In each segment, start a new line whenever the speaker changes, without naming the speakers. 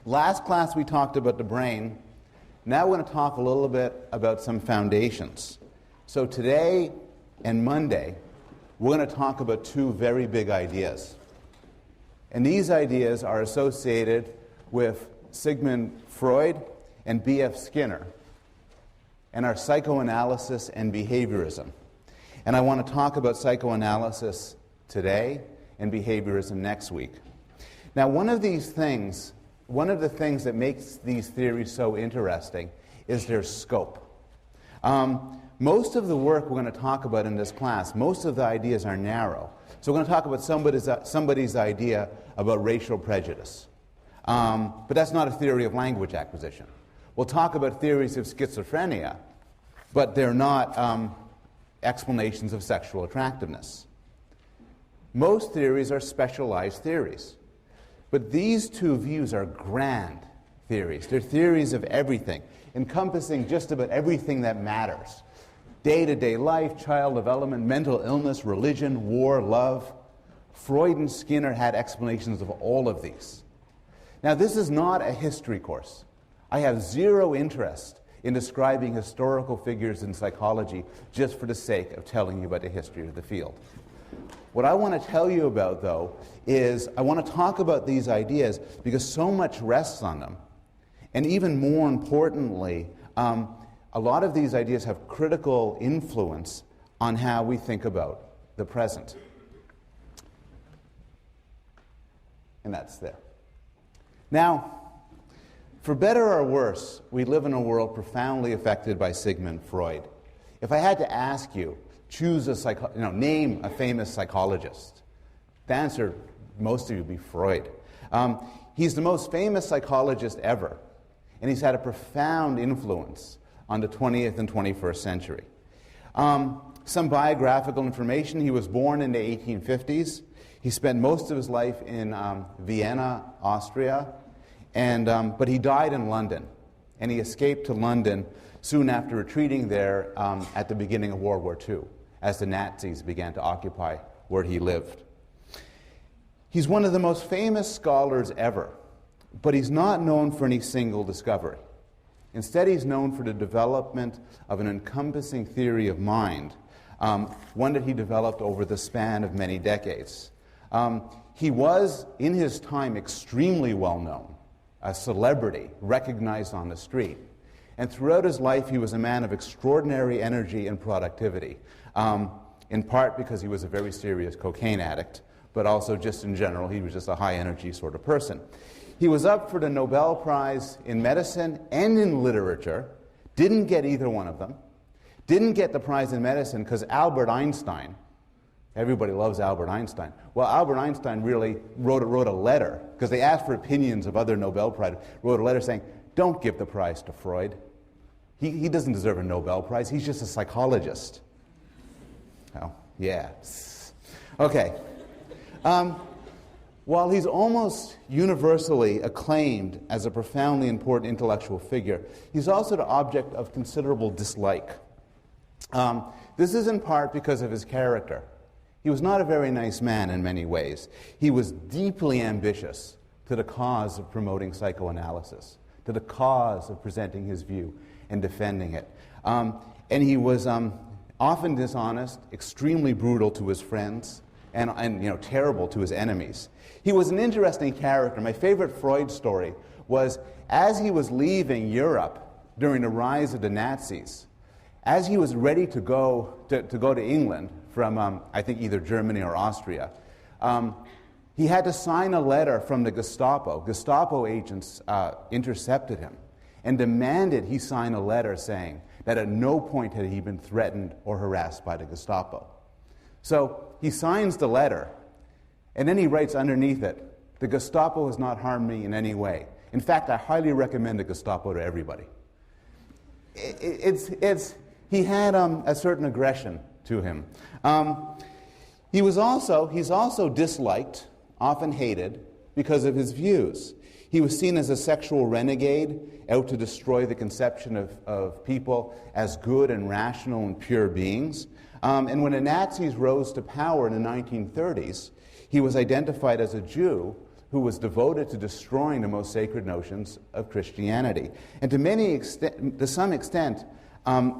Last class we talked about the brain. Now we're going to talk a little bit about some foundations. So today and Monday, we're going to talk about two very big ideas. And these ideas are associated with Sigmund Freud and B.F. Skinner and our psychoanalysis and behaviorism. And I want to talk about psychoanalysis today and behaviorism next week. Now, one of the things that makes these theories so interesting is their scope. Most of the work we're going to talk about in this class, most of the ideas are narrow. So we're going to talk about somebody's idea about racial prejudice. But that's not a theory of language acquisition. We'll talk about theories of schizophrenia, but they're not explanations of sexual attractiveness. Most theories are specialized theories. But these two views are grand theories. They're theories of everything, encompassing just about everything that matters. Day-to-day life, child development, mental illness, religion, war, love. Freud and Skinner had explanations of all of these. Now, this is not a history course. I have zero interest in describing historical figures in psychology just for the sake of telling you about the history of the field. What I want to tell you about, though, is I want to talk about these ideas because so much rests on them. And even more importantly, a lot of these ideas have critical influence on how we think about the present. And that's there. Now, for better or worse, we live in a world profoundly affected by Sigmund Freud. If I had to ask you, name a famous psychologist, the answer, most of you, would be Freud. He's the most famous psychologist ever, and he's had a profound influence on the 20th and 21st century. Some biographical information: he was born in the 1850s. He spent most of his life in Vienna, Austria, but he died in London, and he escaped to London soon after retreating there at the beginning of World War II, as the Nazis began to occupy where he lived. He's one of the most famous scholars ever, but he's not known for any single discovery. Instead, he's known for the development of an encompassing theory of mind, one that he developed over the span of many decades. He was, in his time, extremely well known, a celebrity, recognized on the street. And throughout his life, he was a man of extraordinary energy and productivity, in part because he was a very serious cocaine addict, but also just in general, he was just a high-energy sort of person. He was up for the Nobel Prize in medicine and in literature, didn't get either one of them, didn't get the prize in medicine because Albert Einstein, everybody loves Albert Einstein. Well, Albert Einstein really wrote a letter, because they asked for opinions of other Nobel Prize, wrote a letter saying, don't give the prize to Freud. He doesn't deserve a Nobel Prize. He's just a psychologist. Oh, yeah. Okay. While he's almost universally acclaimed as a profoundly important intellectual figure, he's also the object of considerable dislike. This is in part because of his character. He was not a very nice man in many ways. He was deeply ambitious to the cause of promoting psychoanalysis, to the cause of presenting his view and defending it. And he was often dishonest, extremely brutal to his friends, and terrible to his enemies. He was an interesting character. My favorite Freud story was as he was leaving Europe during the rise of the Nazis, as he was ready to go to England from, I think, either Germany or Austria, he had to sign a letter from the Gestapo. Gestapo agents intercepted him and demanded he sign a letter saying that at no point had he been threatened or harassed by the Gestapo. So he signs the letter, and then he writes underneath it, "The Gestapo has not harmed me in any way. In fact, I highly recommend the Gestapo to everybody." He had a certain aggression to him. He's also disliked, often hated, because of his views. He was seen as a sexual renegade, out to destroy the conception of people as good and rational and pure beings. And when the Nazis rose to power in the 1930s, he was identified as a Jew who was devoted to destroying the most sacred notions of Christianity. And to some extent,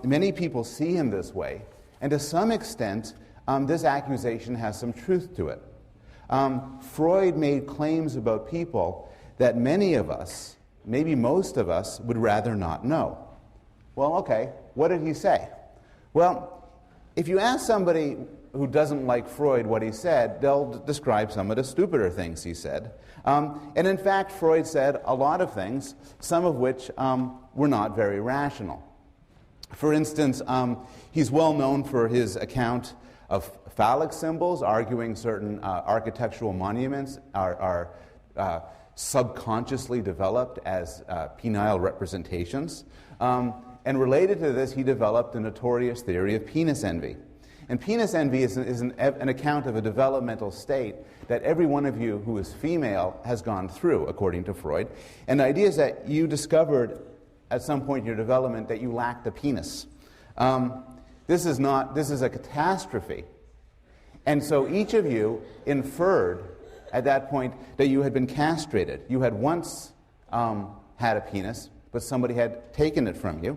many people see him this way, and to some extent, this accusation has some truth to it. Freud made claims about people that many of us, maybe most of us, would rather not know. Well, okay, what did he say? Well, if you ask somebody who doesn't like Freud what he said, they'll describe some of the stupider things he said. And in fact, Freud said a lot of things, some of which were not very rational. For instance, he's well known for his account of phallic symbols, arguing certain architectural monuments are subconsciously developed as penile representations. And related to this, he developed a notorious theory of penis envy. And penis envy is an account of a developmental state that every one of you who is female has gone through, according to Freud. And the idea is that you discovered at some point in your development that you lacked a penis. This is a catastrophe. And so each of you inferred at that point that you had been castrated. You had once had a penis, but somebody had taken it from you.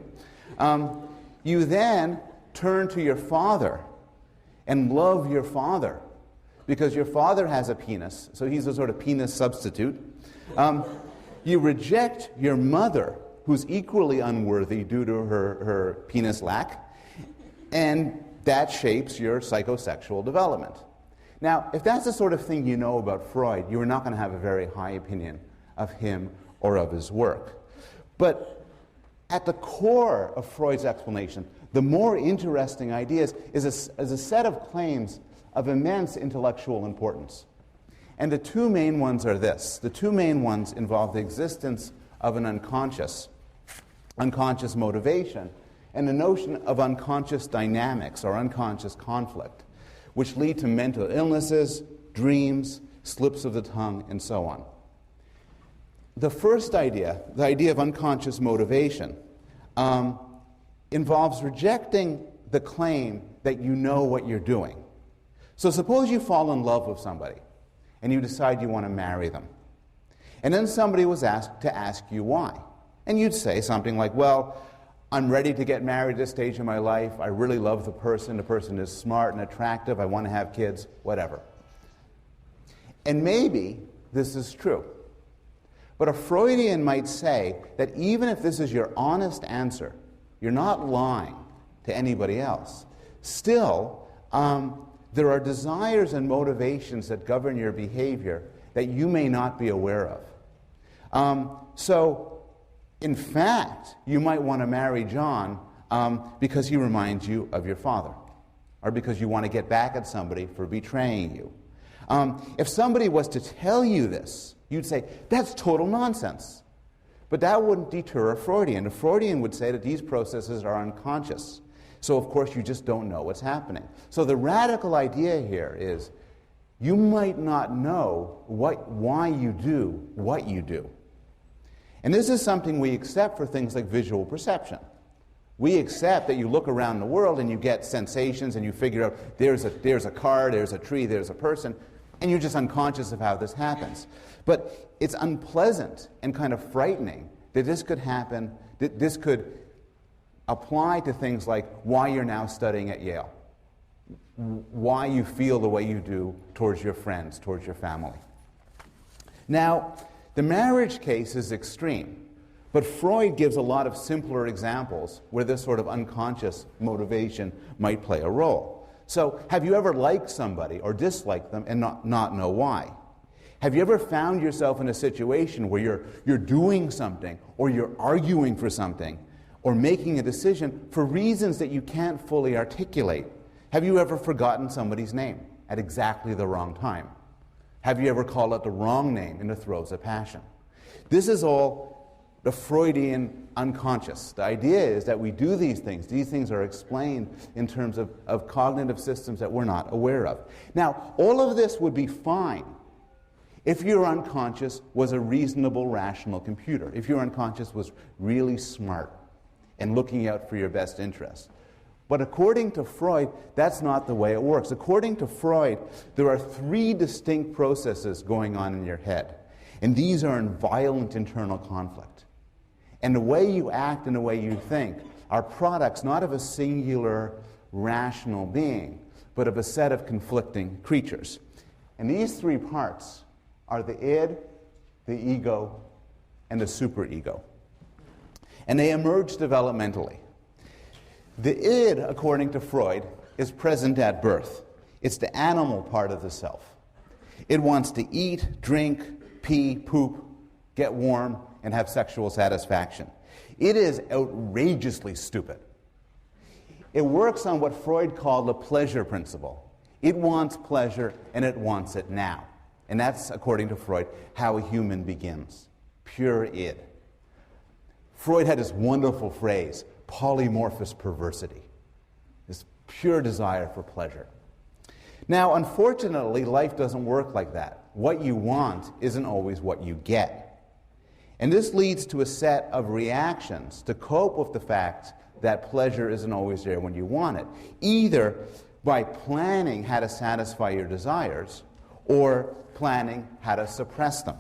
You then turn to your father and love your father because your father has a penis, so he's a sort of penis substitute. You reject your mother, who's equally unworthy due to her penis lack, and that shapes your psychosexual development. Now, if that's the sort of thing you know about Freud, you are not going to have a very high opinion of him or of his work. But at the core of Freud's explanation, the more interesting ideas is a set of claims of immense intellectual importance. And the two main ones are this. The two main ones involve the existence of an unconscious motivation, and the notion of unconscious dynamics or unconscious conflict, which lead to mental illnesses, dreams, slips of the tongue, and so on. The first idea, the idea of unconscious motivation, involves rejecting the claim that you know what you're doing. So suppose you fall in love with somebody and you decide you want to marry them. And then somebody was asked to ask you why. And you'd say something like, well, I'm ready to get married at this stage of my life. I really love the person is smart and attractive. I want to have kids, whatever. And maybe this is true. But a Freudian might say that even if this is your honest answer, you're not lying to anybody else, still, there are desires and motivations that govern your behavior that you may not be aware of. So, in fact, you might want to marry John because he reminds you of your father, or because you want to get back at somebody for betraying you. If somebody was to tell you this, you'd say, that's total nonsense. But that wouldn't deter a Freudian. A Freudian would say that these processes are unconscious. So, of course, you just don't know what's happening. So the radical idea here is you might not know why you do what you do. And this is something we accept for things like visual perception. We accept that you look around the world and you get sensations and you figure out there's a car, there's a tree, there's a person, and you're just unconscious of how this happens. But it's unpleasant and kind of frightening that this could happen, that this could apply to things like why you're now studying at Yale, why you feel the way you do towards your friends, towards your family. Now, the marriage case is extreme, but Freud gives a lot of simpler examples where this sort of unconscious motivation might play a role. So, have you ever liked somebody or disliked them and not know why? Have you ever found yourself in a situation where you're doing something or you're arguing for something or making a decision for reasons that you can't fully articulate? Have you ever forgotten somebody's name at exactly the wrong time? Have you ever called out the wrong name in the throes of passion? This is all the Freudian unconscious. The idea is that we do these things. These things are explained in terms of cognitive systems that we're not aware of. Now, all of this would be fine if your unconscious was a reasonable, rational computer, if your unconscious was really smart and looking out for your best interests. But according to Freud, that's not the way it works. According to Freud, there are three distinct processes going on in your head. And these are in violent internal conflict. And the way you act and the way you think are products not of a singular rational being, but of a set of conflicting creatures. And these three parts are the id, the ego, and the superego. And they emerge developmentally. The id, according to Freud, is present at birth. It's the animal part of the self. It wants to eat, drink, pee, poop, get warm, and have sexual satisfaction. It is outrageously stupid. It works on what Freud called the pleasure principle. It wants pleasure, and it wants it now. And that's, according to Freud, how a human begins. Pure id. Freud had this wonderful phrase, polymorphous perversity, this pure desire for pleasure. Now, unfortunately, life doesn't work like that. What you want isn't always what you get. And this leads to a set of reactions to cope with the fact that pleasure isn't always there when you want it, either by planning how to satisfy your desires or planning how to suppress them.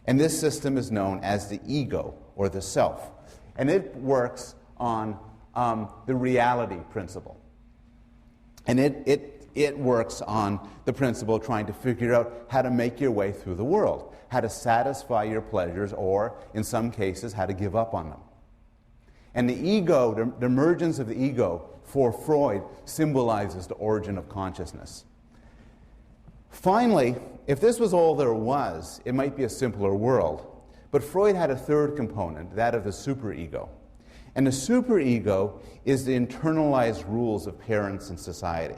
And this system is known as the ego, or the self. And it works on the reality principle. And it works on the principle of trying to figure out how to make your way through the world, how to satisfy your pleasures, or, in some cases, how to give up on them. And the ego, the emergence of the ego, for Freud, symbolizes the origin of consciousness. Finally, if this was all there was, it might be a simpler world. But Freud had a third component, that of the superego. And the superego is the internalized rules of parents and society.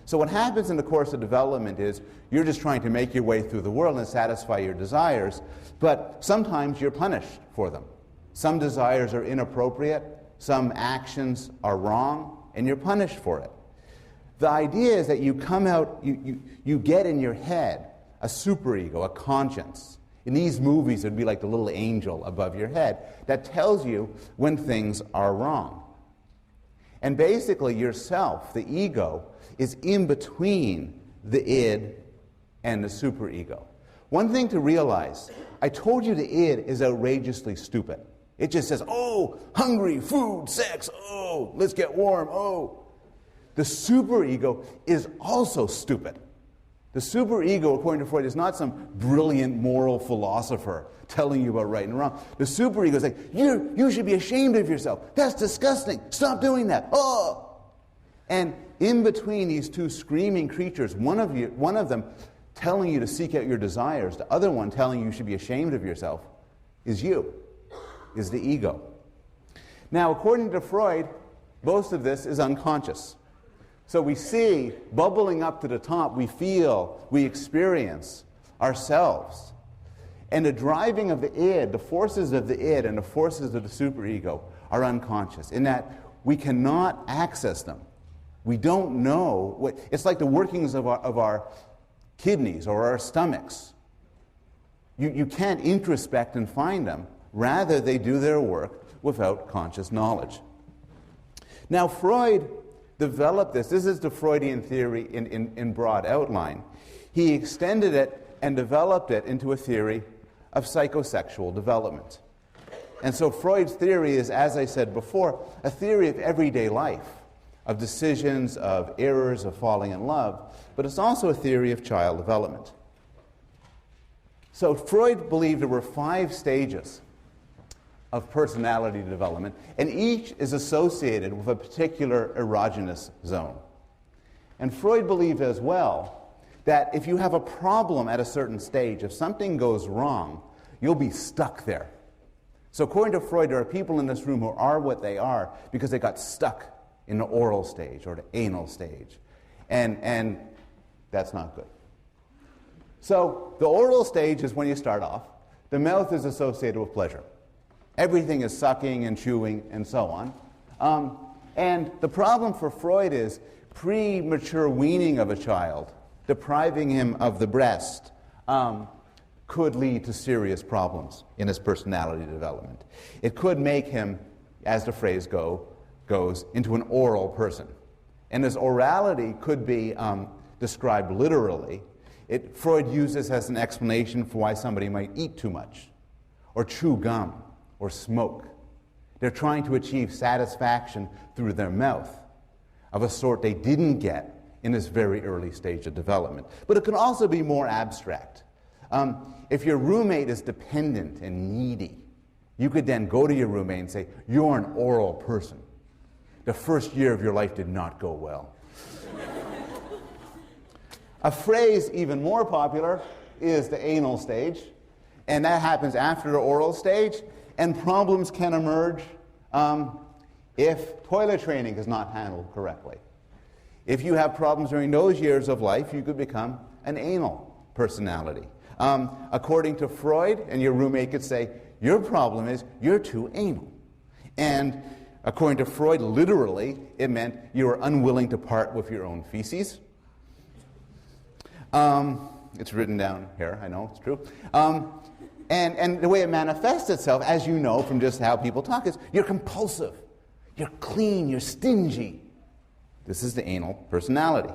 So what happens in the course of development is you're just trying to make your way through the world and satisfy your desires, but sometimes you're punished for them. Some desires are inappropriate, some actions are wrong, and you're punished for it. The idea is that you come out, you get in your head a superego, a conscience. In these movies, it would be like the little angel above your head that tells you when things are wrong. And basically, yourself, the ego, is in between the id and the superego. One thing to realize, I told you the id is outrageously stupid. It just says, oh, hungry, food, sex, oh, let's get warm, oh. The superego is also stupid. The superego, according to Freud, is not some brilliant moral philosopher telling you about right and wrong. The superego is like, you should be ashamed of yourself. That's disgusting. Stop doing that. Oh! And in between these two screaming creatures, one of them telling you to seek out your desires, the other one telling you should be ashamed of yourself, is you, is the ego. Now, according to Freud, most of this is unconscious. So we see, bubbling up to the top, we feel, we experience ourselves. And the driving of the id, the forces of the id and the forces of the superego are unconscious, in that we cannot access them. We don't know what, it's like the workings of our kidneys or our stomachs. You can't introspect and find them. Rather, they do their work without conscious knowledge. Now, Freud developed this. This is the Freudian theory in broad outline. He extended it and developed it into a theory of psychosexual development. And so Freud's theory is, as I said before, a theory of everyday life, of decisions, of errors, of falling in love, but it's also a theory of child development. So Freud believed there were 5 stages of personality development, and each is associated with a particular erogenous zone. And Freud believed as well that if you have a problem at a certain stage, if something goes wrong, you'll be stuck there. So according to Freud, there are people in this room who are what they are because they got stuck in the oral stage or the anal stage. And that's not good. So the oral stage is when you start off. The mouth is associated with pleasure. Everything is sucking and chewing and so on. And the problem for Freud is premature weaning of a child, depriving him of the breast, could lead to serious problems in his personality development. It could make him, as the phrase goes, into an oral person. And his orality could be described literally Freud used this as an explanation for why somebody might eat too much, or chew gum, or smoke. They're trying to achieve satisfaction through their mouth, of a sort they didn't get in this very early stage of development. But it can also be more abstract. If your roommate is dependent and needy, you could then go to your roommate and say, "You're an oral person. The first year of your life did not go well." A phrase even more popular is the anal stage, and that happens after the oral stage, and problems can emerge if toilet training is not handled correctly. If you have problems during those years of life, you could become an anal personality. According to Freud, and your roommate could say, "Your problem is you're too anal." And according to Freud, literally, it meant you were unwilling to part with your own feces. It's written down here, I know, it's true. And the way it manifests itself, as you know from just how people talk, is you're compulsive, you're clean, you're stingy. This is the anal personality.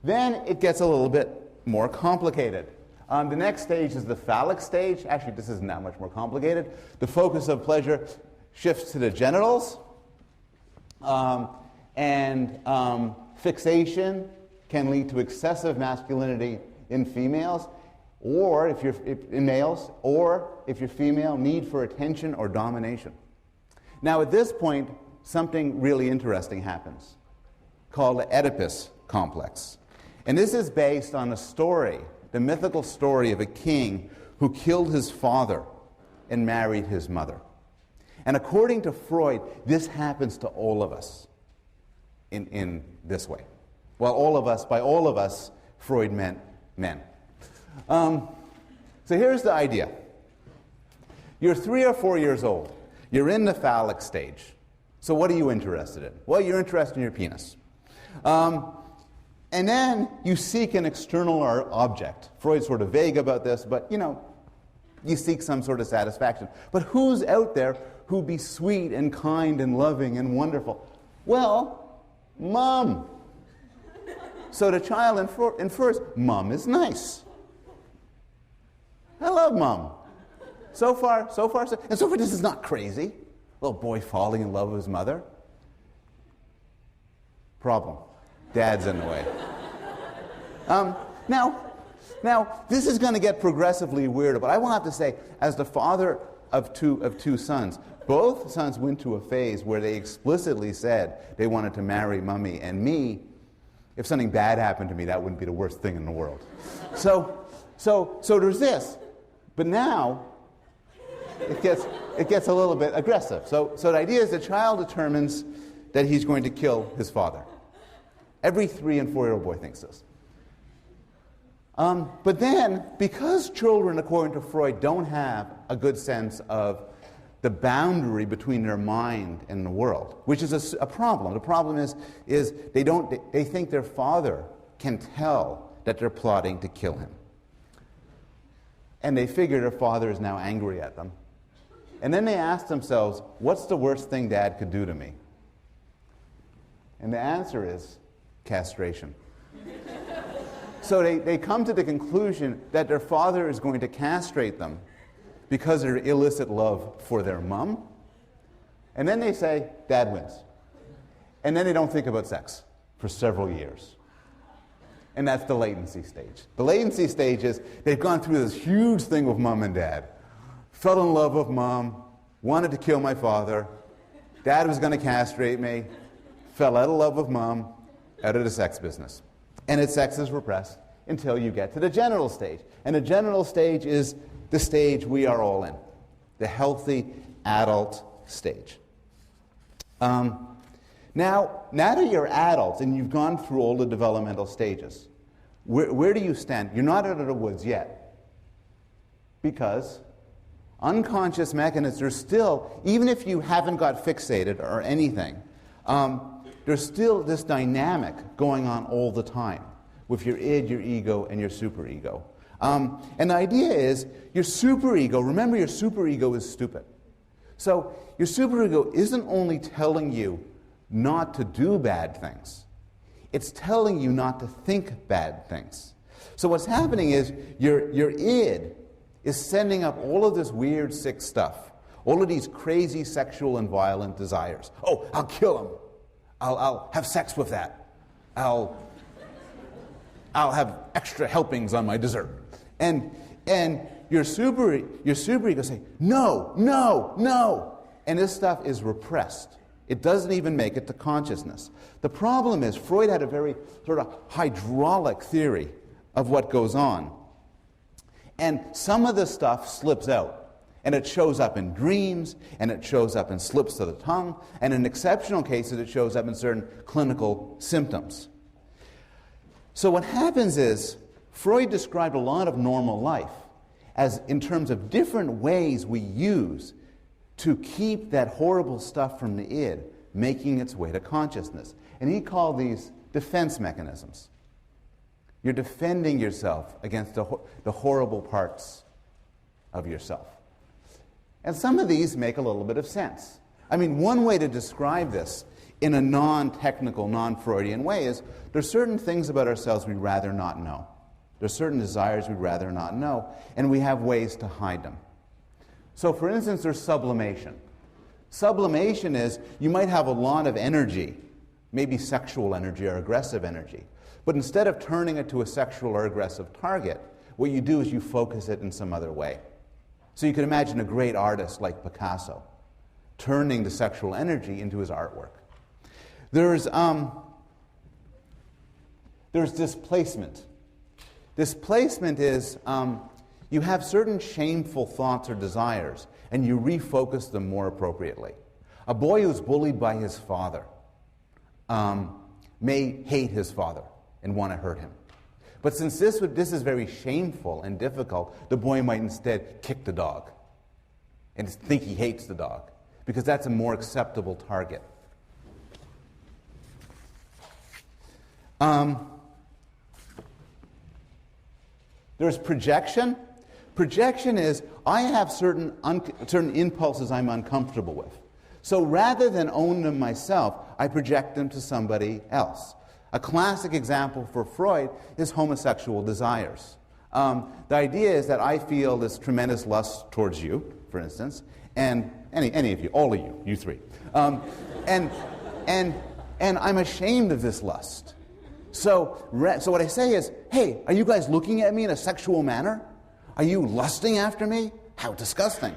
Then it gets a little bit more complicated. The next stage is the phallic stage. Actually, this isn't that much more complicated. The focus of pleasure shifts to the genitals, and fixation can lead to excessive masculinity in females, or in males, or if you're female, need for attention or domination. Now, at this point, something really interesting happens, called the Oedipus complex. And this is based on a story, the mythical story of a king who killed his father and married his mother. And according to Freud, this happens to all of us in this way. Well, by all of us, Freud meant men. So here's the idea. You're 3 or 4 years old. You're in the phallic stage. So what are you interested in? Well, you're interested in your penis. And then you seek an external object. Freud's sort of vague about this, but you seek some sort of satisfaction. But who's out there who'd be sweet and kind and loving and wonderful? Well, Mom. So the child infers, Mom is nice. I love Mom. So far, this is not crazy. Little boy falling in love with his mother. Problem. Dad's in the way. Now, this is going to get progressively weirder, but I will have to say, as the father of two sons, both sons went to a phase where they explicitly said they wanted to marry Mummy and me. If something bad happened to me, that wouldn't be the worst thing in the world. So there's this. But now, it gets a little bit aggressive. So the idea is the child determines that he's going to kill his father. Every 3 and 4-year-old boy thinks this. But then, because children, according to Freud, don't have a good sense of the boundary between their mind and the world, which is a problem. The problem is they think their father can tell that they're plotting to kill him. And they figure their father is now angry at them. And then they ask themselves, what's the worst thing Dad could do to me? And the answer is castration. So they come to the conclusion that their father is going to castrate them because of their illicit love for their mom. And then they say, Dad wins. And then they don't think about sex for several years. And that's the latency stage. The latency stage is they've gone through this huge thing with Mom and Dad. Fell in love with Mom, wanted to kill my father. Dad was going to castrate me. Fell out of love with Mom, out of the sex business. And its sex is repressed until you get to the genital stage. And the genital stage is the stage we are all in, the healthy adult stage. Now that you're adults and you've gone through all the developmental stages, where do you stand? You're not out of the woods yet. Because unconscious mechanisms are still, even if you haven't got fixated or anything, there's still this dynamic going on all the time with your id, your ego, and your superego. And the idea is your superego, remember your superego is stupid. So your superego isn't only telling you not to do bad things. It's telling you not to think bad things. So what's happening is your id is sending up all of this weird, sick stuff, all of these crazy sexual and violent desires. Oh, I'll kill him. I'll have sex with that. I'll have extra helpings on my dessert. And your superego say, no, no, no. And this stuff is repressed. It doesn't even make it to consciousness. The problem is Freud had a very sort of hydraulic theory of what goes on. And some of the stuff slips out. And it shows up in dreams, and it shows up in slips of the tongue, and in exceptional cases it shows up in certain clinical symptoms. So what happens is, Freud described a lot of normal life as in terms of different ways we use to keep that horrible stuff from the id making its way to consciousness. And he called these defense mechanisms. You're defending yourself against the horrible parts of yourself. And some of these make a little bit of sense. I mean, one way to describe this in a non-technical, non-Freudian way is there's certain things about ourselves we'd rather not know. There's certain desires we'd rather not know, and we have ways to hide them. So, for instance, there's sublimation. Sublimation is you might have a lot of energy, maybe sexual energy or aggressive energy, but instead of turning it to a sexual or aggressive target, what you do is you focus it in some other way. So you can imagine a great artist like Picasso turning the sexual energy into his artwork. There's displacement. Displacement is you have certain shameful thoughts or desires, and you refocus them more appropriately. A boy who's bullied by his father may hate his father and want to hurt him. But since this is very shameful and difficult, the boy might instead kick the dog and think he hates the dog, because that's a more acceptable target. There's projection. Projection is I have certain impulses I'm uncomfortable with. So rather than own them myself, I project them to somebody else. A classic example for Freud is homosexual desires. The idea is that I feel this tremendous lust towards you, for instance, and any of you, all of you, you three. And I'm ashamed of this lust. So what I say is, hey, are you guys looking at me in a sexual manner? Are you lusting after me? How disgusting.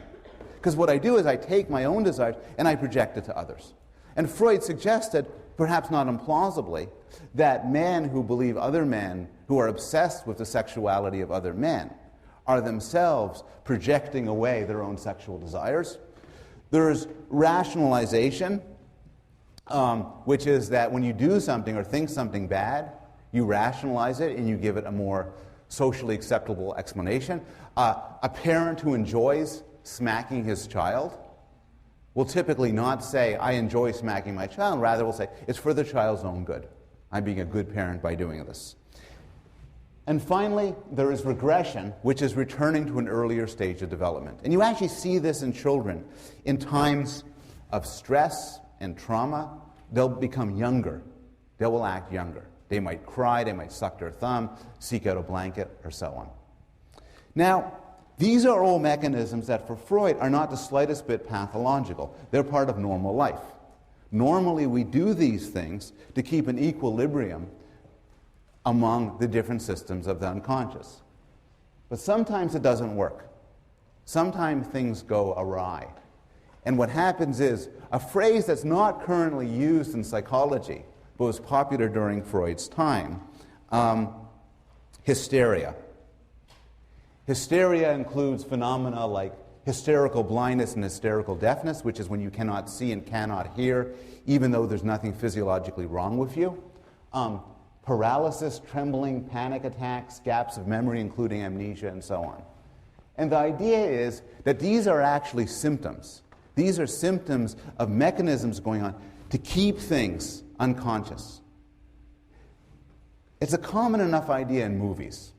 Because what I do is I take my own desires and I project it to others. And Freud suggested, perhaps not implausibly, that men who believe other men, who are obsessed with the sexuality of other men, are themselves projecting away their own sexual desires. There's rationalization, which is that when you do something or think something bad, you rationalize it and you give it a more socially acceptable explanation. A parent who enjoys smacking his child will typically not say, I enjoy smacking my child. Rather will say, it's for the child's own good. I'm being a good parent by doing this. And finally, there is regression, which is returning to an earlier stage of development. And you actually see this in children. In times of stress and trauma, they'll become younger. They will act younger. They might cry, they might suck their thumb, seek out a blanket, or so on. Now, these are all mechanisms that for Freud are not the slightest bit pathological. They're part of normal life. Normally we do these things to keep an equilibrium among the different systems of the unconscious. But sometimes it doesn't work. Sometimes things go awry. And what happens is, a phrase that's not currently used in psychology, but was popular during Freud's time, hysteria. Hysteria includes phenomena like hysterical blindness and hysterical deafness, which is when you cannot see and cannot hear, even though there's nothing physiologically wrong with you. Paralysis, trembling, panic attacks, gaps of memory, including amnesia, and so on. And the idea is that these are actually symptoms. These are symptoms of mechanisms going on to keep things unconscious. It's a common enough idea in movies.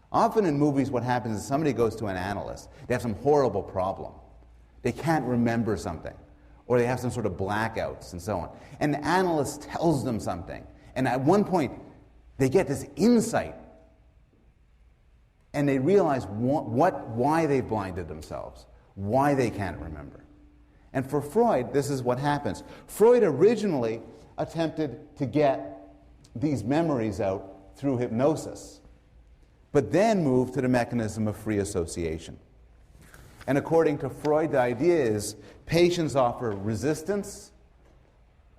Often in movies what happens is somebody goes to an analyst. They have some horrible problem. They can't remember something. Or they have some sort of blackouts and so on. And the analyst tells them something. And at one point, they get this insight and they realize why they blinded themselves, why they can't remember. And for Freud, this is what happens. Freud originally attempted to get these memories out through hypnosis, but then moved to the mechanism of free association. And according to Freud, the idea is patients offer resistance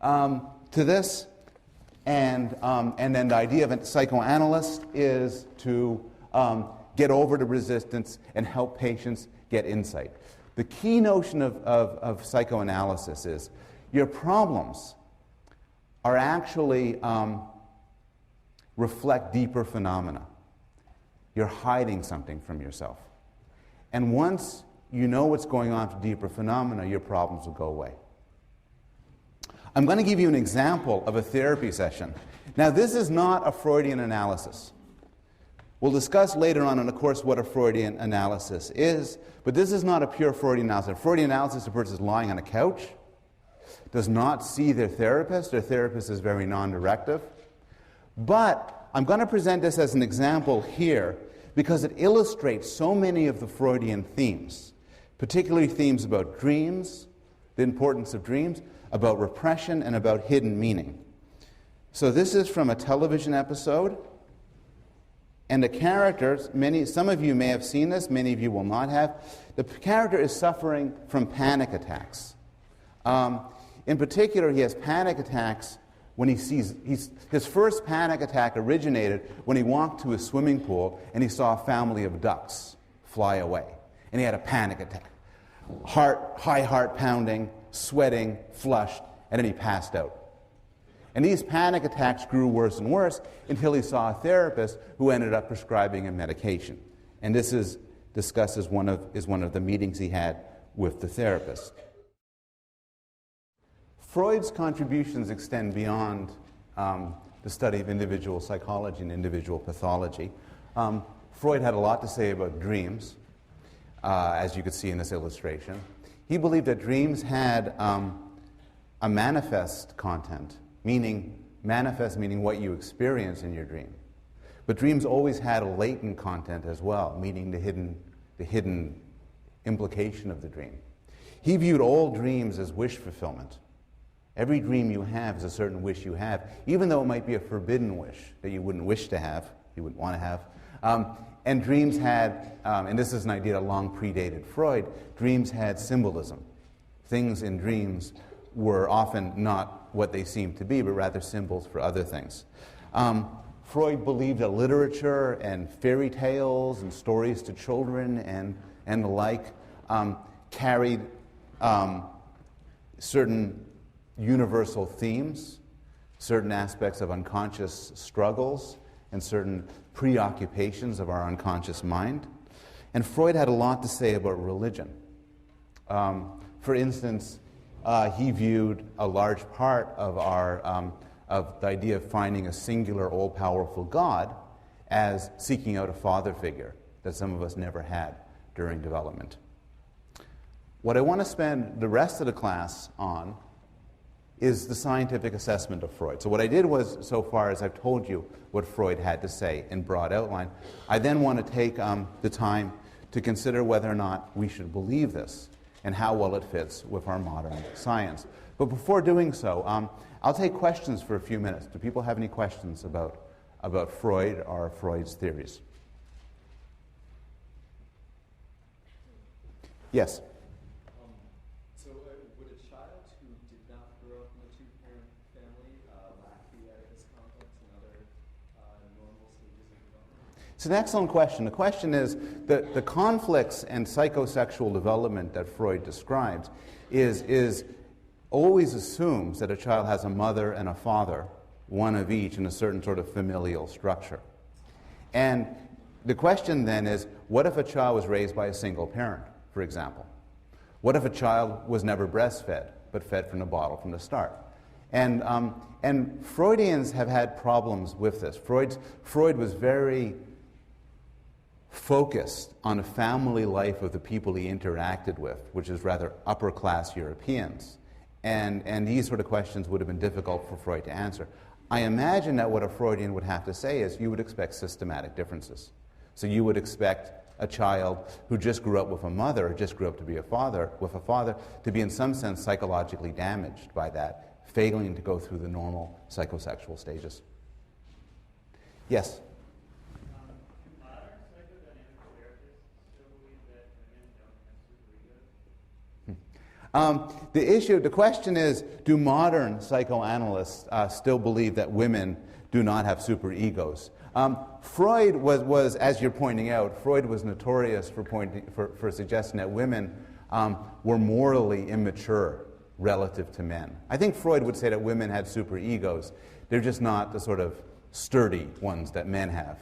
to this, and then the idea of a psychoanalyst is to get over the resistance and help patients get insight. The key notion of psychoanalysis is your problems are actually reflect deeper phenomena. You're hiding something from yourself. And once you know what's going on with deeper phenomena, your problems will go away. I'm going to give you an example of a therapy session. Now, this is not a Freudian analysis. We'll discuss later on in the course what a Freudian analysis is, but this is not a pure Freudian analysis. A Freudian analysis, a person is lying on a couch, does not see their therapist is very non-directive. But I'm going to present this as an example here because it illustrates so many of the Freudian themes, particularly themes about dreams, the importance of dreams, about repression, and about hidden meaning. So this is from a television episode, and the characters, some of you may have seen this, many of you will not have. The character is suffering from panic attacks. In particular, he has panic attacks when he sees, his first panic attack originated when he walked to a swimming pool and he saw a family of ducks fly away. And he had a panic attack. High heart pounding, sweating, flushed, and then he passed out. And these panic attacks grew worse and worse until he saw a therapist who ended up prescribing him medication. And this is discussed as one of the meetings he had with the therapist. Freud's contributions extend beyond the study of individual psychology and individual pathology. Freud had a lot to say about dreams, as you could see in this illustration. He believed that dreams had a manifest content, meaning what you experience in your dream. But dreams always had a latent content as well, meaning the hidden implication of the dream. He viewed all dreams as wish fulfillment. Every dream you have is a certain wish you have, even though it might be a forbidden wish that you wouldn't wish to have, you wouldn't want to have. And dreams had, and this is an idea that long predated Freud, dreams had symbolism. Things in dreams were often not what they seemed to be, but rather symbols for other things. Freud believed that literature and fairy tales and stories to children and the like carried certain universal themes, certain aspects of unconscious struggles, and certain preoccupations of our unconscious mind. And Freud had a lot to say about religion. For instance, he viewed a large part of of the idea of finding a singular, all-powerful God as seeking out a father figure that some of us never had during development. What I want to spend the rest of the class on is the scientific assessment of Freud. So what I did was, so far as I've told you what Freud had to say in broad outline, I then want to take the time to consider whether or not we should believe this and how well it fits with our modern science. But before doing so, I'll take questions for a few minutes. Do people have any questions about Freud or Freud's theories? Yes?
So would a child who did not grow up in a two-parent family lack the Oedipus complex and other normal stages of development?
It's an excellent question. The question is that the conflicts and psychosexual development that Freud describes is always assumes that a child has a mother and a father, one of each, in a certain sort of familial structure. And the question then is, what if a child was raised by a single parent, for example? What if a child was never breastfed, but fed from the bottle from the start? And Freudians have had problems with this. Freud was very focused on the family life of the people he interacted with, which is rather upper-class Europeans. And these sort of questions would have been difficult for Freud to answer. I imagine that what a Freudian would have to say is you would expect systematic differences. So you would expect a child who just grew up with a mother, or just grew up to be a father, with a father, to be in some sense psychologically damaged by that, failing to go through the normal psychosexual stages. Yes?
Do modern psychodynamic therapists still believe that women don't have superegos?
The question is, do modern psychoanalysts still believe that women do not have superegos? Freud was, as you're pointing out, Freud was notorious for suggesting that women were morally immature relative to men. I think Freud would say that women had superegos. They're just not the sort of sturdy ones that men have.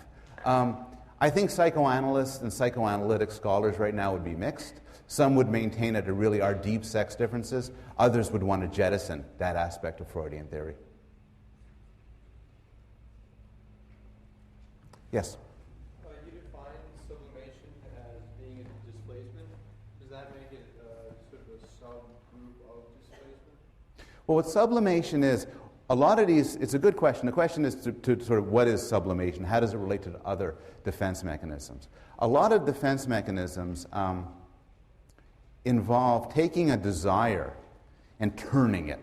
I think psychoanalysts and psychoanalytic scholars right now would be mixed. Some would maintain that there really are deep sex differences. Others would want to jettison that aspect of Freudian theory. Yes?
You define sublimation as being a displacement. Does that make it sort of a subgroup of displacement?
Well, what sublimation is, a lot of these, it's a good question. The question is to sort of what is sublimation? How does it relate to other defense mechanisms? A lot of defense mechanisms involve taking a desire and turning it.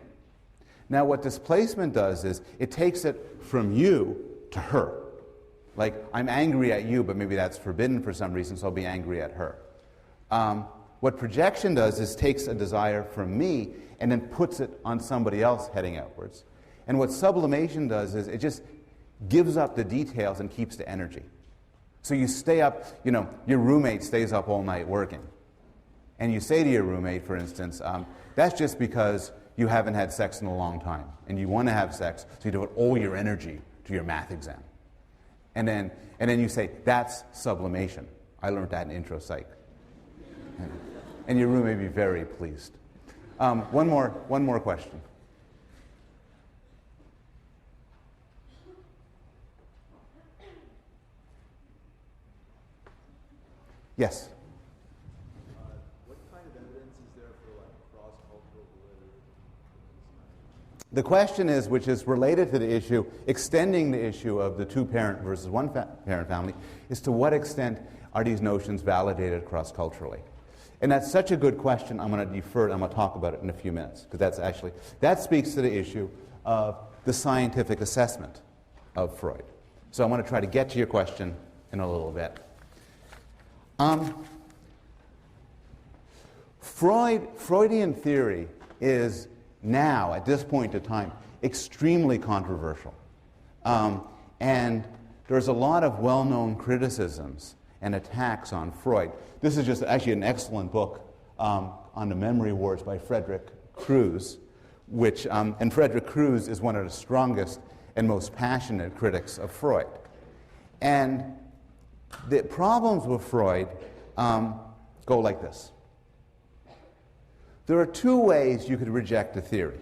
Now, what displacement does is it takes it from you to her. Like, I'm angry at you, but maybe that's forbidden for some reason, so I'll be angry at her. What projection does is takes a desire from me and then puts it on somebody else heading outwards. And what sublimation does is it just gives up the details and keeps the energy. So you stay up, your roommate stays up all night working. And you say to your roommate, for instance, that's just because you haven't had sex in a long time. And you want to have sex, so you devote all your energy to your math exam. And then you say, that's sublimation. I learned that in intro psych. And your room may be very pleased. One more question. Yes?
What kind of evidence is there for cross-cultural validity?
The question is, which is related to the issue, extending the issue of the two-parent versus one-parent family, is to what extent are these notions validated cross-culturally? And that's such a good question, I'm going to defer it, I'm going to talk about it in a few minutes, because that speaks to the issue of the scientific assessment of Freud. So I'm going to try to get to your question in a little bit. Freudian theory is now, at this point in time, extremely controversial. And there's a lot of well-known criticisms and attacks on Freud. This is just actually an excellent book on the memory wars by Frederick Crews, and Frederick Crews is one of the strongest and most passionate critics of Freud. And the problems with Freud go like this. There are two ways you could reject a theory.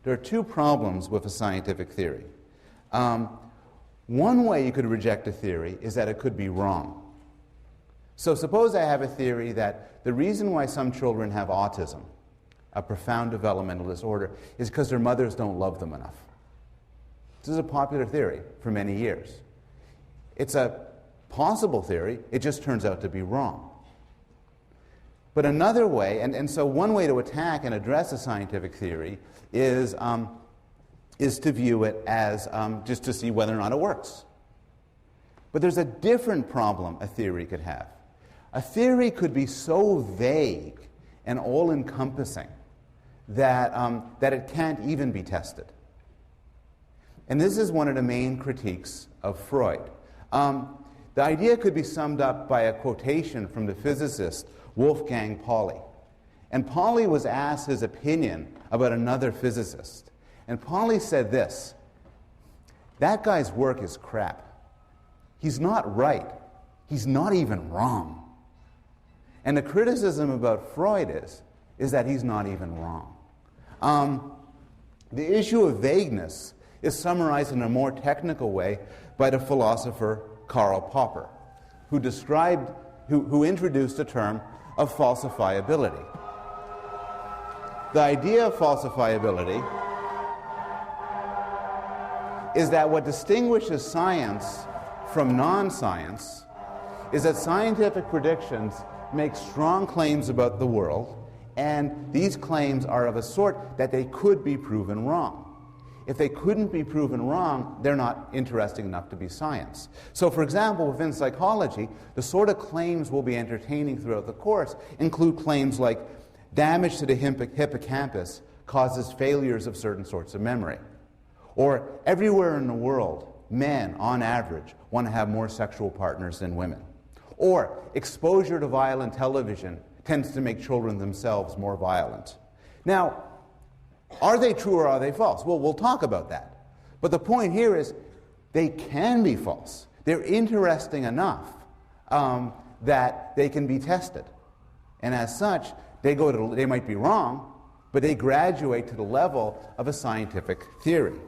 There are two problems with a scientific theory. One way you could reject a theory is that it could be wrong. So suppose I have a theory that the reason why some children have autism, a profound developmental disorder, is because their mothers don't love them enough. This is a popular theory for many years. It's a possible theory, it just turns out to be wrong. But another way, and so one way to attack and address a scientific theory is to view it as just to see whether or not it works. But there's a different problem a theory could have. A theory could be so vague and all-encompassing that it can't even be tested. And this is one of the main critiques of Freud. The idea could be summed up by a quotation from the physicist Wolfgang Pauli. And Pauli was asked his opinion about another physicist. And Pauli said this: that guy's work is crap. He's not right. He's not even wrong. And the criticism about Freud is that he's not even wrong. The issue of vagueness is summarized in a more technical way by the philosopher Karl Popper, who introduced the term of falsifiability. The idea of falsifiability is that what distinguishes science from non-science is that scientific predictions make strong claims about the world, and these claims are of a sort that they could be proven wrong. If they couldn't be proven wrong, they're not interesting enough to be science. So, for example, within psychology, the sort of claims we'll be entertaining throughout the course include claims like damage to the hippocampus causes failures of certain sorts of memory. Or everywhere in the world, men, on average, want to have more sexual partners than women. Or exposure to violent television tends to make children themselves more violent. Now, are they true or are they false? Well, we'll talk about that. But the point here is they can be false. They're interesting enough that they can be tested. And as such, they might be wrong, but they graduate to the level of a scientific theory.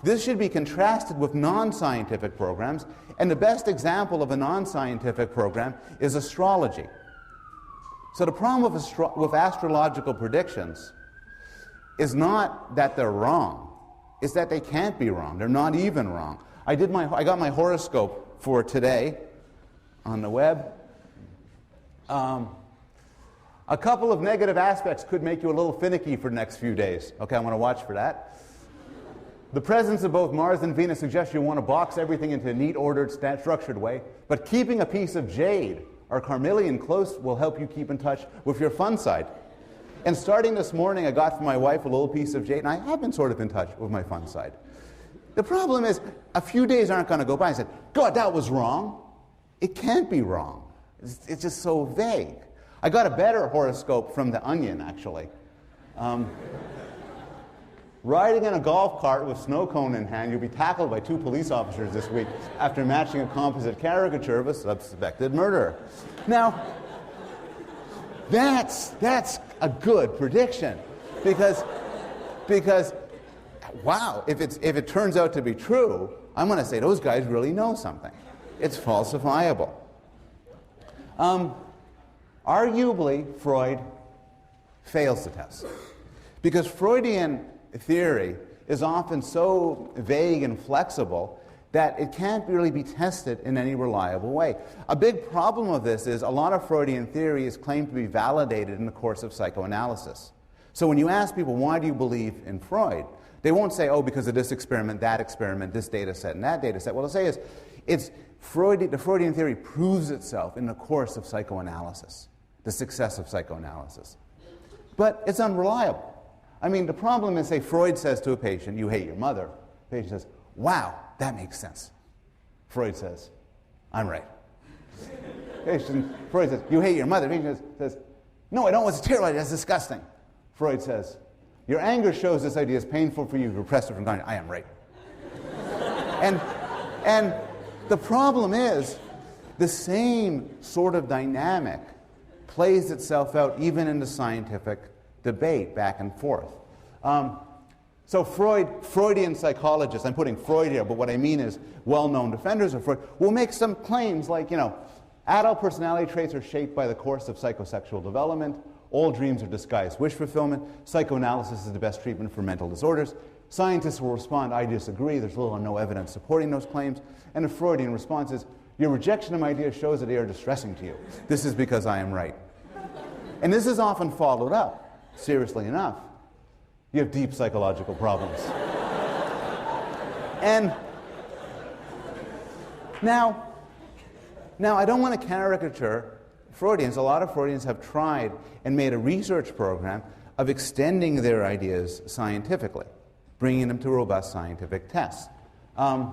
This should be contrasted with non-scientific programs, and the best example of a non-scientific program is astrology. So the problem with astrological predictions is not that they're wrong, it's that they can't be wrong. They're not even wrong. I got my horoscope for today on the web. A couple of negative aspects could make you a little finicky for the next few days. Okay, I'm going to watch for that. The presence of both Mars and Venus suggests you want to box everything into a neat, ordered, structured way, but keeping a piece of jade or carnelian close will help you keep in touch with your fun side. And starting this morning, I got for my wife a little piece of jade, and I have been sort of in touch with my fun side. The problem is, a few days aren't going to go by. I said, God, that was wrong. It can't be wrong. It's just so vague. I got a better horoscope from The Onion, actually. Riding in a golf cart with snow cone in hand, you'll be tackled by 2 police officers this week after matching a composite caricature of a suspected murderer. Now, that's a good prediction, because wow, if it turns out to be true, I'm going to say those guys really know something. It's falsifiable. Arguably, Freud fails the test, because Freudian theory is often so vague and flexible that it can't really be tested in any reliable way. A big problem of this is a lot of Freudian theory is claimed to be validated in the course of psychoanalysis. So when you ask people, why do you believe in Freud? They won't say, oh, because of this experiment, this data set, and that data set. What they'll say is, the Freudian theory proves itself in the course of psychoanalysis, the success of psychoanalysis. But it's unreliable. I mean, the problem is, say, Freud says to a patient, you hate your mother. The patient says, wow, that makes sense. Freud says, I'm right. Freud says, you hate your mother. The patient says, no, I don't. It's terrible. That's disgusting. Freud says, your anger shows this idea is painful for you. You repressed it from God. I am right. And the problem is, the same sort of dynamic plays itself out even in the scientific debate back and forth. So Freudian psychologists, I'm putting Freud here, but what I mean is well-known defenders of Freud, will make some claims like, adult personality traits are shaped by the course of psychosexual development, all dreams are disguised wish fulfillment, psychoanalysis is the best treatment for mental disorders. Scientists will respond, I disagree, there's little or no evidence supporting those claims, and the Freudian response is, your rejection of my ideas shows that they are distressing to you. This is because I am right. And this is often followed up. Seriously enough, you have deep psychological problems. And now I don't want to caricature Freudians. A lot of Freudians have tried and made a research program of extending their ideas scientifically, bringing them to robust scientific tests. But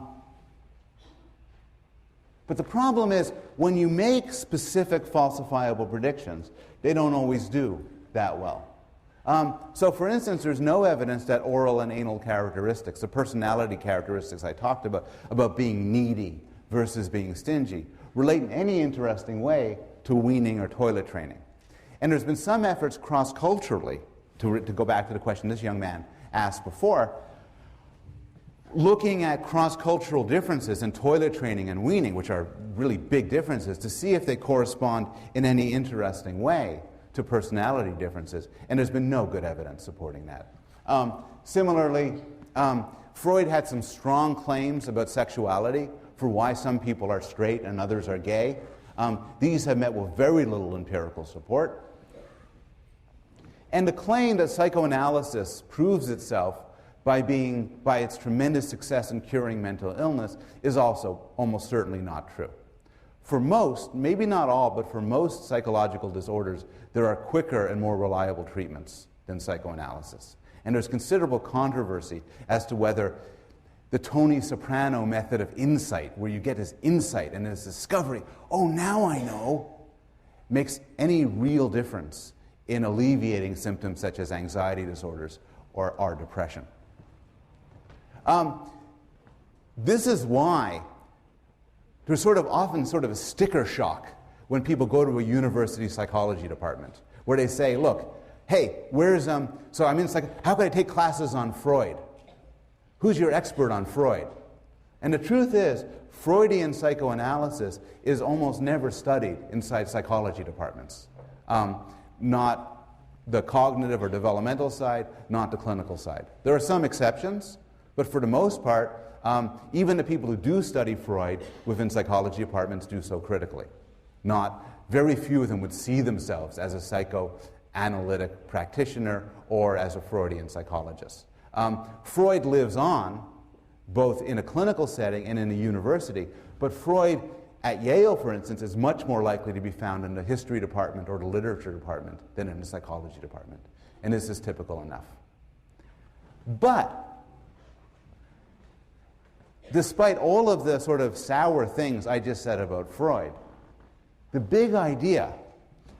the problem is, when you make specific falsifiable predictions, they don't always do that well. So for instance, there's no evidence that oral and anal characteristics, the personality characteristics I talked about being needy versus being stingy, relate in any interesting way to weaning or toilet training. And there's been some efforts cross-culturally, to go back to the question this young man asked before, looking at cross-cultural differences in toilet training and weaning, which are really big differences, to see if they correspond in any interesting way to personality differences, and there's been no good evidence supporting that. Similarly, Freud had some strong claims about sexuality. for why some people are straight and others are gay. These have met with very little empirical support. And the claim that psychoanalysis proves itself by its tremendous success in curing mental illness is also almost certainly not true. For most, maybe not all, but for most psychological disorders, there are quicker and more reliable treatments than psychoanalysis. And there's considerable controversy as to whether the Tony Soprano method of insight, where you get this insight and this discovery, oh, now I know, makes any real difference in alleviating symptoms such as anxiety disorders or depression. This is why there's often a sticker shock when people go to a university psychology department, where they say, look, hey, so I'm in how can I take classes on Freud? Who's your expert on Freud? And the truth is, Freudian psychoanalysis is almost never studied inside psychology departments. Not the cognitive or developmental side, not the clinical side. There are some exceptions, but for the most part, even the people who do study Freud within psychology departments do so critically. Very few of them would see themselves as a psychoanalytic practitioner or as a Freudian psychologist. Freud lives on, both in a clinical setting and in a university, but Freud at Yale, for instance, is much more likely to be found in the history department or the literature department than in the psychology department. And this is typical enough. But despite all of the sour things I just said about Freud, the big idea,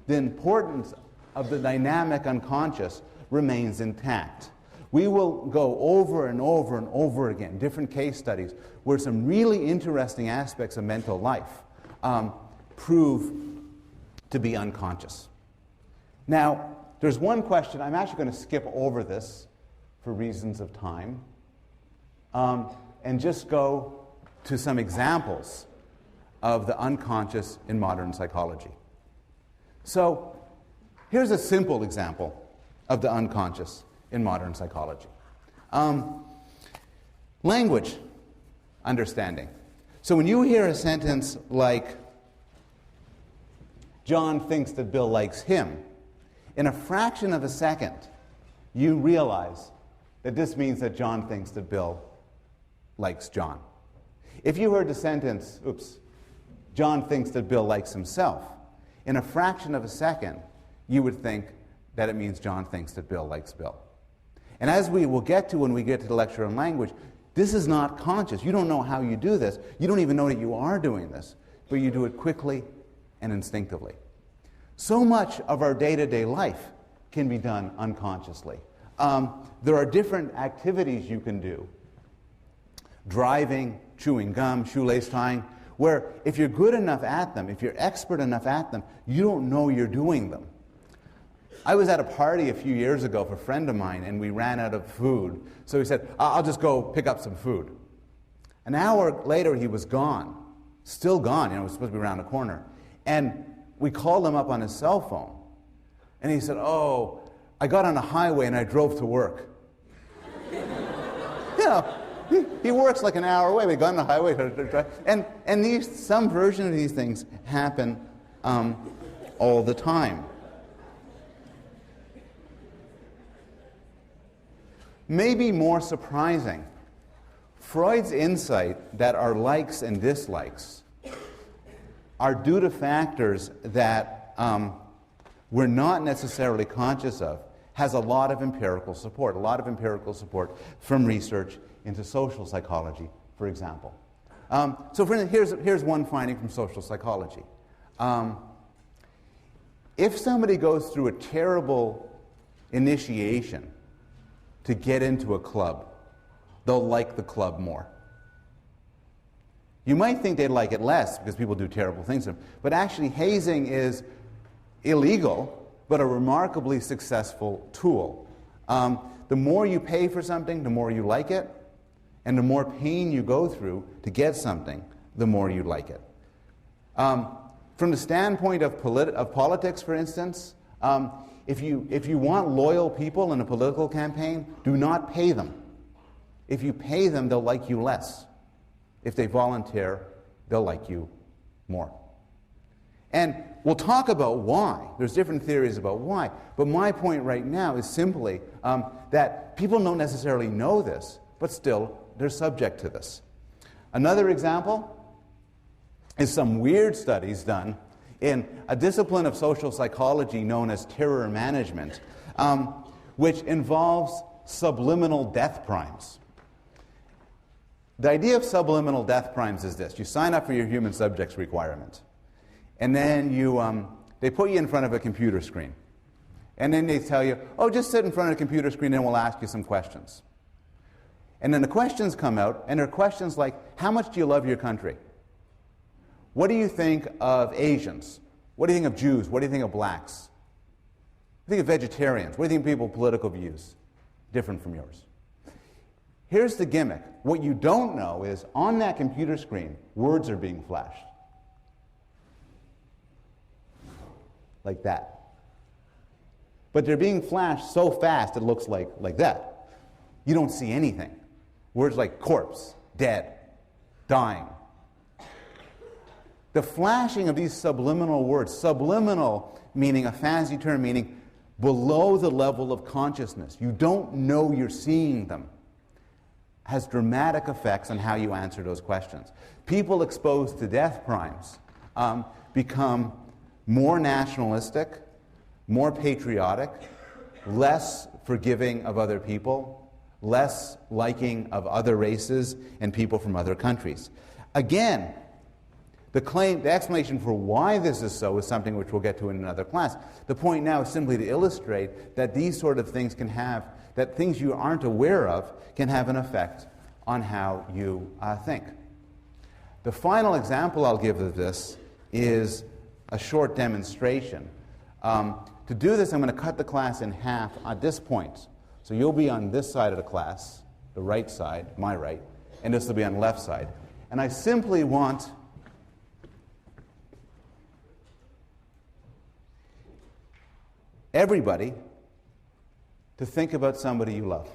the importance of the dynamic unconscious, remains intact. We will go over and over and over again, different case studies, where some really interesting aspects of mental life prove to be unconscious. Now, there's one question. I'm actually going to skip over this for reasons of time, and just go to some examples of the unconscious in modern psychology. So, here's a simple example of the unconscious in modern psychology. Language understanding. So when you hear a sentence like, John thinks that Bill likes him, in a fraction of a second, you realize that this means that John thinks that Bill likes John. If you heard the sentence, John thinks that Bill likes himself, in a fraction of a second, you would think that it means John thinks that Bill likes Bill. And as we will get to when we get to the lecture on language, this is not conscious. You don't know how you do this. You don't even know that you are doing this, but you do it quickly and instinctively. So much of our day-to-day life can be done unconsciously. There are different activities you can do. Driving, chewing gum, shoelace tying, where if you're good enough at them, if you're expert enough at them, you don't know you're doing them. I was at a party a few years ago for a friend of mine, and we ran out of food. So he said, I'll just go pick up some food. An hour later, he was gone. Still gone. It was supposed to be around the corner. And we called him up on his cell phone. And he said, I got on a highway and I drove to work. He works like an hour away. We got on the highway to drive. And some version of these things happen all the time. Maybe more surprising, Freud's insight that our likes and dislikes are due to factors that we're not necessarily conscious of has a lot of empirical support, from research into social psychology, for example. So for instance, here's one finding from social psychology. If somebody goes through a terrible initiation to get into a club, they'll like the club more. You might think they'd like it less because people do terrible things to them, but actually hazing is illegal, but a remarkably successful tool. The more you pay for something, the more you like it, and the more pain you go through to get something, the more you like it. From the standpoint of politics, for instance, if you want loyal people in a political campaign, do not pay them. If you pay them, they'll like you less. If they volunteer, they'll like you more. And we'll talk about why. There's different theories about why. But my point right now is simply that people don't necessarily know this, but still they're subject to this. Another example is some weird studies done in a discipline of social psychology known as terror management, which involves subliminal death primes. The idea of subliminal death primes is this. You sign up for your human subjects requirement, and then they put you in front of a computer screen. And then they tell you, oh, just sit in front of a computer screen and we'll ask you some questions. And then the questions come out, and they're questions like, how much do you love your country? What do you think of Asians? What do you think of Jews? What do you think of blacks? What do you think of vegetarians? What do you think of people's political views? Different from yours. Here's the gimmick. What you don't know is, on that computer screen, words are being flashed. Like that. But they're being flashed so fast it looks like that. You don't see anything. Words like corpse, dead, dying. The flashing of these subliminal words, subliminal meaning a fancy term, meaning below the level of consciousness, you don't know you're seeing them, has dramatic effects on how you answer those questions. People exposed to death primes become more nationalistic, more patriotic, less forgiving of other people, less liking of other races and people from other countries. Again, the explanation for why this is so is something which we'll get to in another class. The point now is simply to illustrate that these sort of things can have, that things you aren't aware of can have an effect on how you think. The final example I'll give of this is a short demonstration. To do this, I'm going to cut the class in half at this point. So you'll be on this side of the class, the right side, my right, and this will be on the left side. And I simply want everybody to think about somebody you love.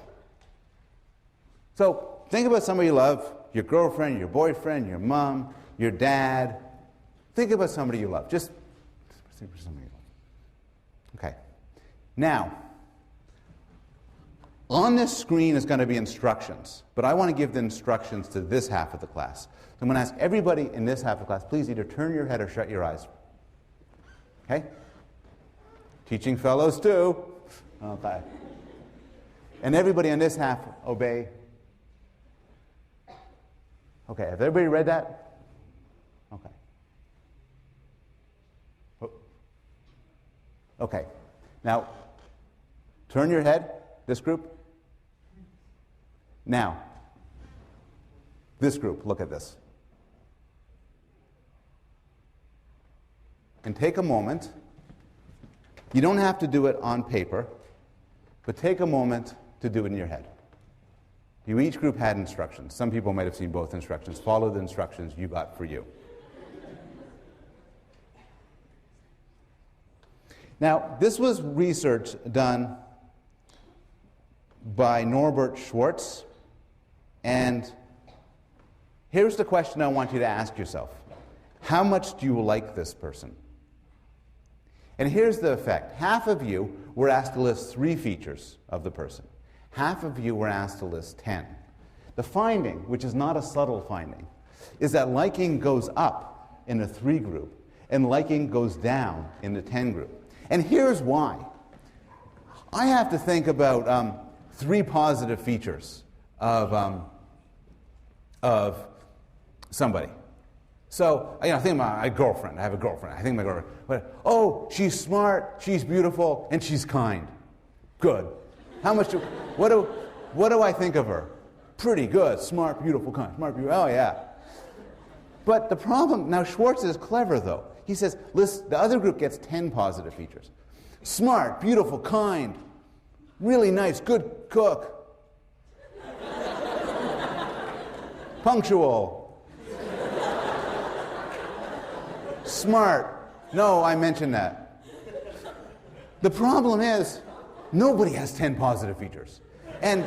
So think about somebody you love, your girlfriend, your boyfriend, your mom, your dad. Think about somebody you love. Just think about somebody you love. Okay. Now, on this screen is going to be instructions, but I want to give the instructions to this half of the class. So I'm going to ask everybody in this half of the class, please either turn your head or shut your eyes. Okay? Teaching fellows too. Okay. And everybody in this half, obey. Okay, have everybody read that? Okay. Oh. Okay. Now, turn your head, this group. Now, this group, look at this. And take a moment. You don't have to do it on paper, but take a moment to do it in your head. Each group had instructions. Some people might have seen both instructions. Follow the instructions you got for you. Now, this was research done by Norbert Schwartz, and here's the question I want you to ask yourself. How much do you like this person? And here's the effect. Half of you were asked to list 3 features of the person. Half of you were asked to list 10. The finding, which is not a subtle finding, is that liking goes up in the 3 group and liking goes down in the 10 group. And here's why. I have to think about 3 positive features of somebody. So, I think of my girlfriend. I have a girlfriend. I think of my girlfriend. But, oh, she's smart, she's beautiful, and she's kind. Good. What do I think of her? Pretty good. Smart, beautiful, kind. Smart, beautiful. Oh, yeah. But the problem, now Schwartz is clever, though. He says, listen, the other group gets 10 positive features. Smart, beautiful, kind, really nice, good cook. Punctual. Smart. No, I mentioned that. The problem is, nobody has 10 positive features. And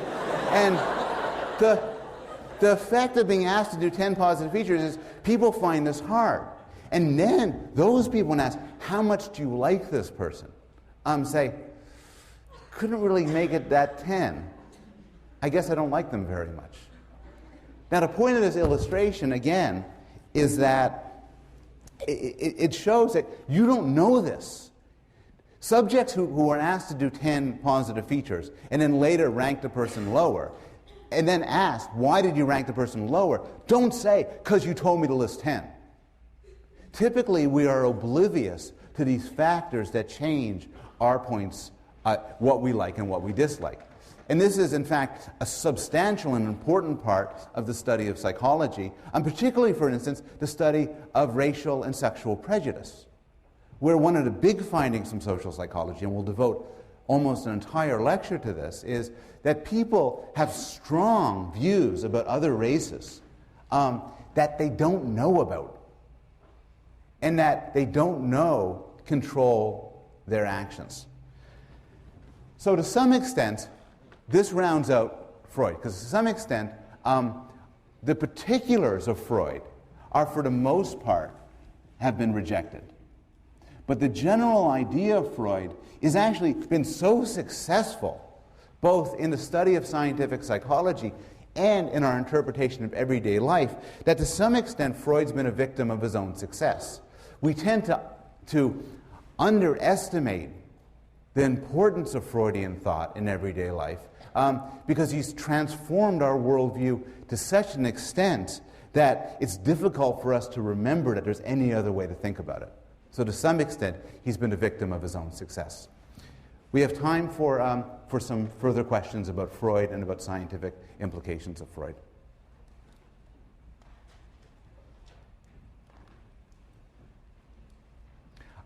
the effect of being asked to do 10 positive features is people find this hard. And then those people, when asked, how much do you like this person? Say, couldn't really make it that 10. I guess I don't like them very much. Now, the point of this illustration, again, is that it shows that you don't know this. Subjects who are asked to do 10 positive features and then later rank the person lower, and then asked, why did you rank the person lower? Don't say, because you told me to list 10. Typically, we are oblivious to these factors that change our points, what we like and what we dislike. And this is, in fact, a substantial and important part of the study of psychology, and particularly, for instance, the study of racial and sexual prejudice, where one of the big findings from social psychology, and we'll devote almost an entire lecture to this, is that people have strong views about other races that they don't know about, and that they don't know control their actions. So to some extent, this rounds out Freud, because to some extent, the particulars of Freud are, for the most part, have been rejected. But the general idea of Freud has actually been so successful, both in the study of scientific psychology and in our interpretation of everyday life, that to some extent Freud's been a victim of his own success. We tend to underestimate the importance of Freudian thought in everyday life because he's transformed our worldview to such an extent that it's difficult for us to remember that there's any other way to think about it. So to some extent, he's been a victim of his own success. We have time for some further questions about Freud and about scientific implications of Freud.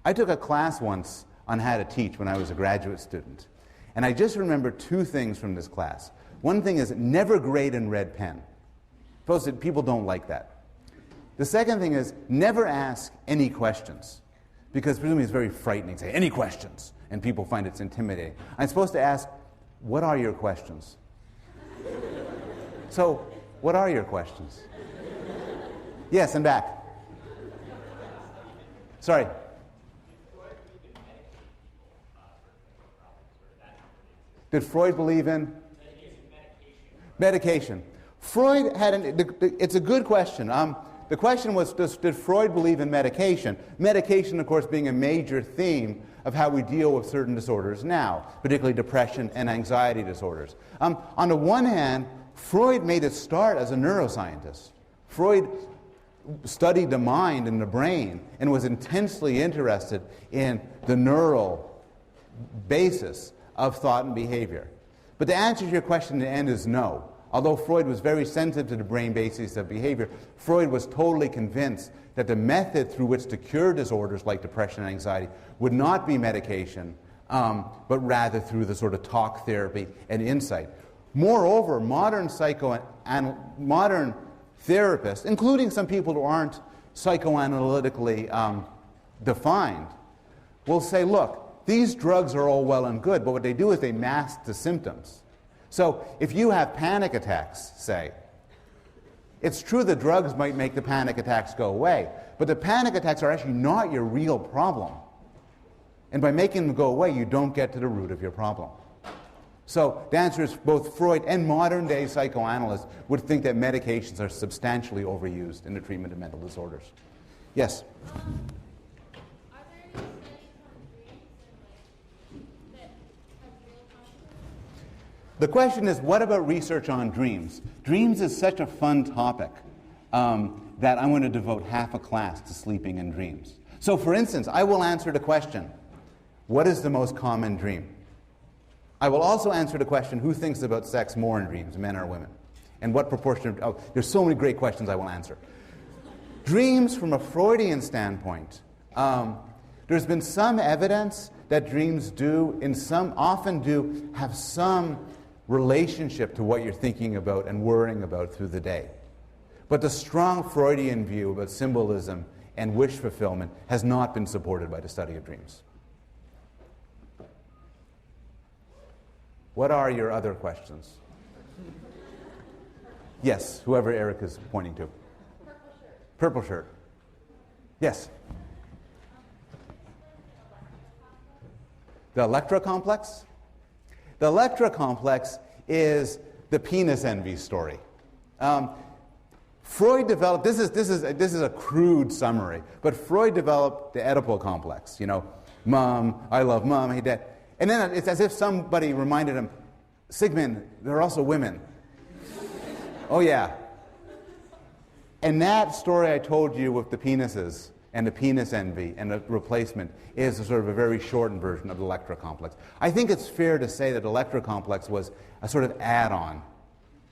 I took a class once on how to teach when I was a graduate student. And I just remember two things from this class. One thing is never grade in red pen. People don't like that. The second thing is never ask any questions, because presumably it's very frightening. Say, any questions? And people find it's intimidating. I'm supposed to ask, what are your questions? So, what are your questions? Yes, and back. Sorry. Did Freud believe in? Medication. Freud had it's a good question. The question was, did Freud believe in medication? Medication, of course, being a major theme of how we deal with certain disorders now, particularly depression and anxiety disorders. On the one hand, Freud made its start as a neuroscientist. Freud studied the mind and the brain and was intensely interested in the neural basis of thought and behavior. But the answer to your question in the end is no. Although Freud was very sensitive to the brain basis of behavior, Freud was totally convinced that the method through which to cure disorders like depression and anxiety would not be medication, but rather through the sort of talk therapy and insight. Moreover, modern therapists, including some people who aren't psychoanalytically defined, will say, look, these drugs are all well and good, but what they do is they mask the symptoms. So if you have panic attacks, say, it's true the drugs might make the panic attacks go away, but the panic attacks are actually not your real problem. And by making them go away, you don't get to the root of your problem. So the answer is both Freud and modern-day psychoanalysts would think that medications are substantially overused in the treatment of mental disorders. Yes? The question is, what about research on dreams? Dreams is such a fun topic that I'm going to devote half a class to sleeping and dreams. So, for instance, I will answer the question, what is the most common dream? I will also answer the question, who thinks about sex more in dreams, men or women? And what proportion of... there's so many great questions I will answer. Dreams, from a Freudian standpoint, there's been some evidence that dreams often do have some relationship to what you're thinking about and worrying about through the day. But the strong Freudian view about symbolism and wish fulfillment has not been supported by the study of dreams. What are your other questions? Yes, whoever Eric is pointing to. Purple shirt. Yes. The Electra complex? The Electra complex is the penis envy story. Freud developed, this is a crude summary, but Freud developed the Oedipal complex. You know, mom, I love mom, I hate dad. And then it's as if somebody reminded him, Sigmund, there are also women. Oh yeah. And that story I told you with the penises and the penis envy and the replacement is a sort of a very shortened version of the Electra complex. I think it's fair to say that Electra complex was a sort of add-on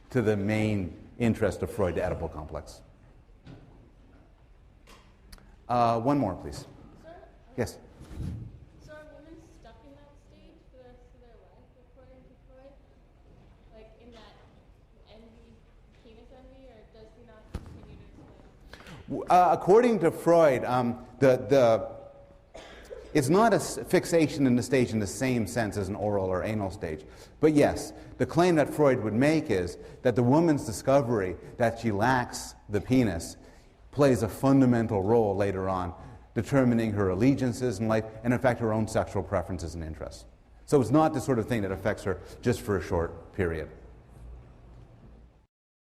to the main interest of Freud, the Oedipal complex. One more, please.
Sir?
Yes?
So are women stuck in that stage for the rest of their life, according to Freud? Like in that envy, penis envy, or does he not continue to explain?
According to Freud, it's not a fixation in the stage in the same sense as an oral or anal stage. But yes, the claim that Freud would make is that the woman's discovery that she lacks the penis plays a fundamental role later on, determining her allegiances in life and, in fact, her own sexual preferences and interests. So it's not the sort of thing that affects her just for a short period.